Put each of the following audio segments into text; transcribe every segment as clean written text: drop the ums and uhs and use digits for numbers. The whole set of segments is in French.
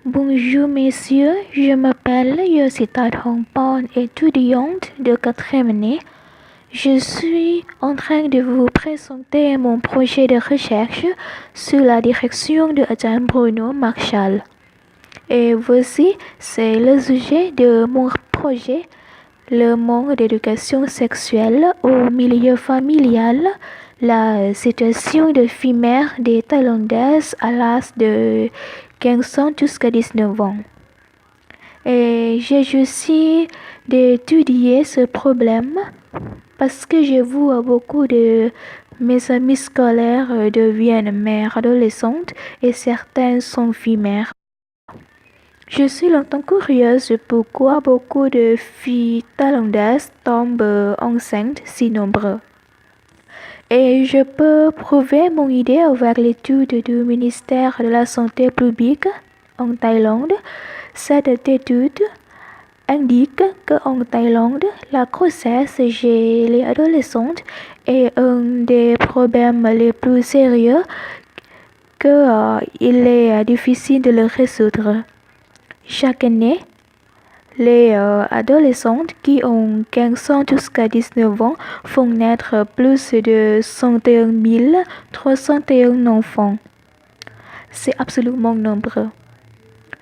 Bonjour messieurs, je m'appelle Yosita Thongpon, étudiante de 4e année. Je suis en train de vous présenter mon projet de recherche sous la direction de Ajahn Bruno Marshall. Et voici, c'est le sujet de mon projet, le manque d'éducation sexuelle au milieu familial, la situation de filles mères des Thaïlandaises à l'âge de 15 ans jusqu'à 19 ans. Et j'ai choisi d'étudier ce problème parce que je vois beaucoup de mes amis scolaires deviennent mères adolescentes et certaines sont filles mères. Je suis longtemps curieuse pourquoi beaucoup de filles thaïlandaises tombent enceintes si nombreux. Et je peux prouver mon idée avec l'étude du ministère de la Santé publique en Thaïlande. Cette étude indique qu'en Thaïlande, la grossesse chez les adolescentes est un des problèmes les plus sérieux qu'il est difficile de le résoudre. Chaque année, les adolescentes qui ont 15 ans jusqu'à 19 ans font naître plus de 101 301 enfants. C'est absolument nombreux.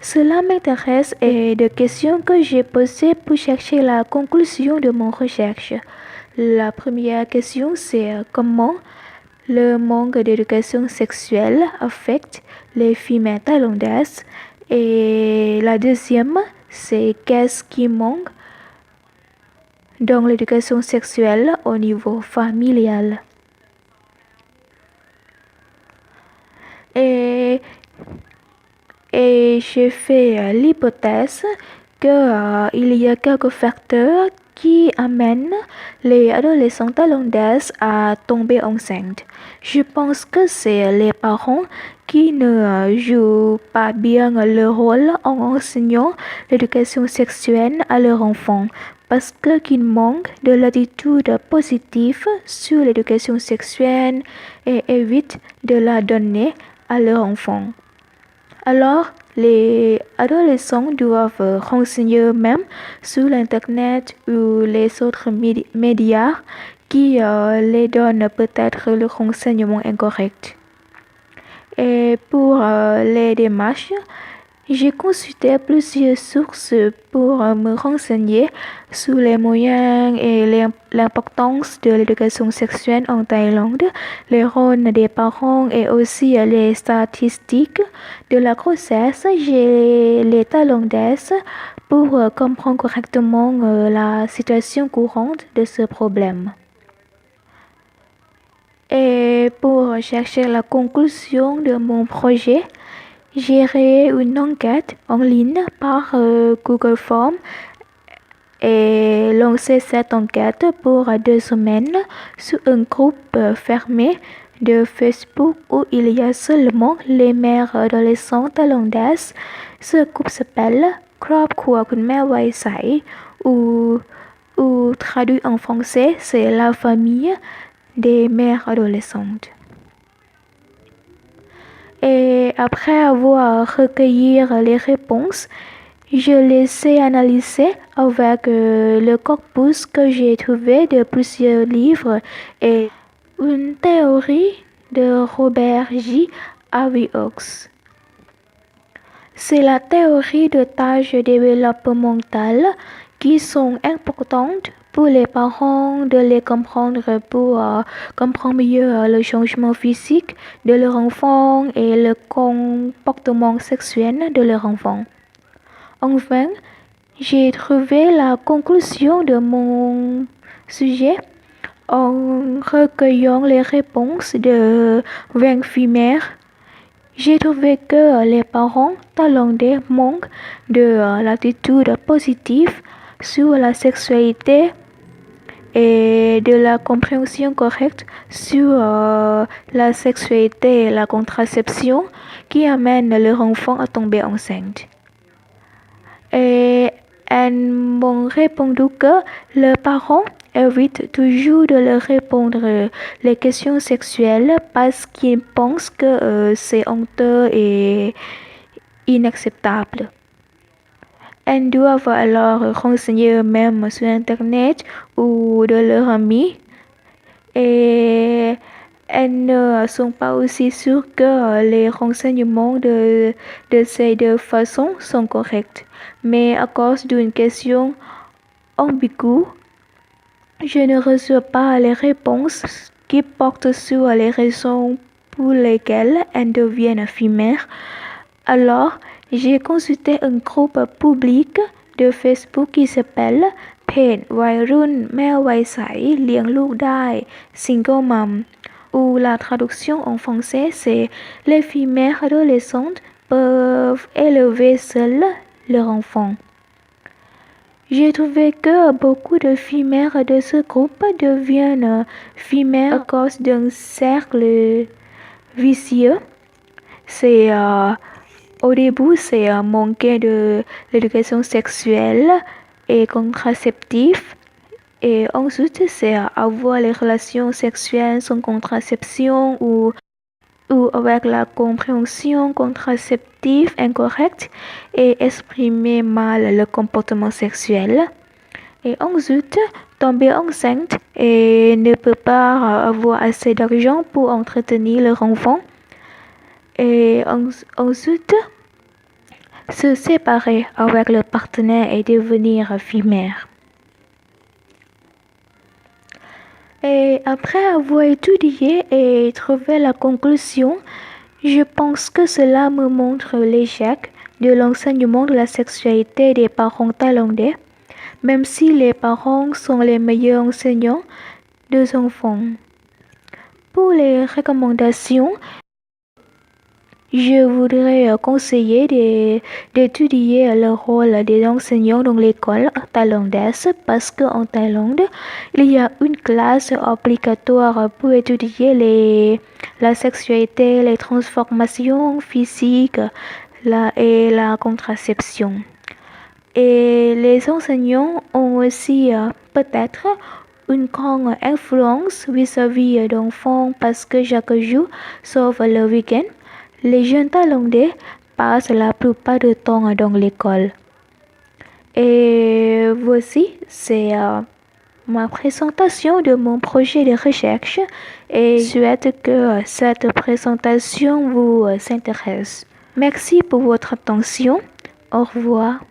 Cela m'intéresse et des questions que j'ai posées pour chercher la conclusion de mon recherche. La première question, c'est comment le manque d'éducation sexuelle affecte les femmes thaïlandaises. Et la deuxième, c'est qu'est-ce qui manque dans l'éducation sexuelle au niveau familial. Et j'ai fait l'hypothèse qu'il y a quelques facteurs qui amènent les adolescents thaïlandaises à tomber enceintes. Je pense que c'est les parents qui ne jouent pas bien leur rôle en enseignant l'éducation sexuelle à leurs enfants parce qu'ils manquent de l'attitude positive sur l'éducation sexuelle et évitent de la donner à leurs enfants. Alors, les adolescents doivent renseigner eux-mêmes sur l'Internet ou les autres médias qui les donnent peut-être le renseignement incorrect. Et pour les démarches, j'ai consulté plusieurs sources pour me renseigner sur les moyens et l'importance de l'éducation sexuelle en Thaïlande, les rôles des parents et aussi les statistiques de la grossesse chez les Thaïlandaises pour comprendre correctement la situation courante de ce problème. Et pour chercher la conclusion de mon projet, j'ai créé une enquête en ligne par Google Forms et lancé cette enquête pour 2 semaines sur un groupe fermé de Facebook où il y a seulement les mères adolescentes thaïlandaises. Ce groupe s'appelle Crop Kua Kunme Wai Sai ou traduit en français, c'est la famille des mères adolescentes. Et après avoir recueilli les réponses, je les ai analysées avec le corpus que j'ai trouvé de plusieurs livres et une théorie de Robert J. Aviox. C'est la théorie de tâches développementales qui sont importantes pour les parents de les comprendre pour comprendre mieux le changement physique de leur enfant et le comportement sexuel de leur enfant. Enfin, j'ai trouvé la conclusion de mon sujet en recueillant les réponses de 20 filles. J'ai trouvé que les parents thaïlandais manquent de l'attitude positive sur la sexualité et de la compréhension correcte sur la sexualité et la contraception qui amènent leur enfant à tomber enceinte. Et elles m'ont répondu que le parent évite toujours de leur répondre les questions sexuelles parce qu'ils pensent que c'est honteux et inacceptable. Elles doivent alors renseigner eux-mêmes sur Internet ou de leurs amis et elles ne sont pas aussi sûres que les renseignements de ces deux façons sont corrects. Mais à cause d'une question ambiguë, je ne reçois pas les réponses qui portent sur les raisons pour lesquelles elles deviennent éphémères. Alors, j'ai consulté un groupe public de Facebook qui s'appelle เพจวัยรุ่นแม่วัยใสเลี้ยงลูกได้ Single Mom, où la traduction en français c'est les femmes adolescentes peuvent élever seules leur enfant. J'ai trouvé que beaucoup de femmes de ce groupe deviennent femmes à cause d'un cercle vicieux. Au début, c'est manquer de l'éducation sexuelle et contraceptive. Et ensuite, c'est avoir les relations sexuelles sans contraception ou avec la compréhension contraceptive incorrecte et exprimer mal le comportement sexuel. Et ensuite, tomber enceinte et ne peut pas avoir assez d'argent pour entretenir leur enfant. Et ensuite, se séparer avec le partenaire et devenir éphémère. Et après avoir étudié et trouvé la conclusion, je pense que cela me montre l'échec de l'enseignement de la sexualité des parents thaïlandais, même si les parents sont les meilleurs enseignants des enfants. Pour les recommandations, je voudrais conseiller d'étudier le rôle des enseignants dans l'école thaïlandaise parce qu'en Thaïlande, il y a une classe obligatoire pour étudier la sexualité, les transformations physiques et la contraception. Et les enseignants ont aussi peut-être une grande influence vis-à-vis d'enfants parce que chaque jour, sauf le week-end, les jeunes Thaïlandais passent la plupart du temps dans l'école. Et voici, c'est ma présentation de mon projet de recherche et je souhaite que cette présentation vous intéresse. Merci pour votre attention. Au revoir.